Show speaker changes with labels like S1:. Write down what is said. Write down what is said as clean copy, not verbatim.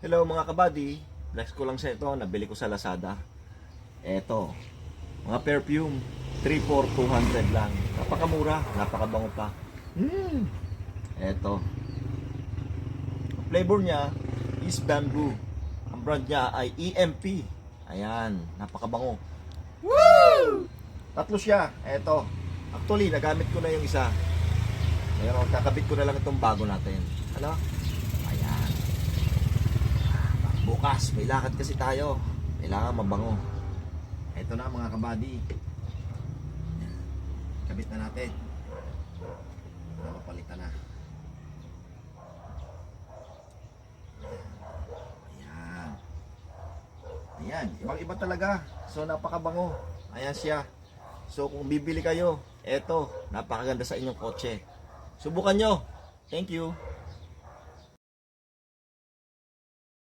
S1: Hello mga kabady, flex ko lang sa ito, nabili ko sa Lazada. Eto, mga perfume, 3 for 200 lang. Napakamura, napakabango pa. Eto, ang flavor niya is bamboo. Ang brand niya ay EMP. Ayan, napakabango. Woo! Tatlo siya, eto. Actually, nagamit ko na yung isa. Ngayon, kakabit ko na lang itong bago natin. Ano? Ayan. Bukas, may lakad kasi tayo. Kailangan mabango. Ito na mga kabady. Kabit na natin. Napapalitan na. Ayan. Ayan, ibang-iba talaga. So napakabango. Ayan siya. So kung bibili kayo, eto, napakaganda sa inyong kotse. Subukan nyo. Thank you.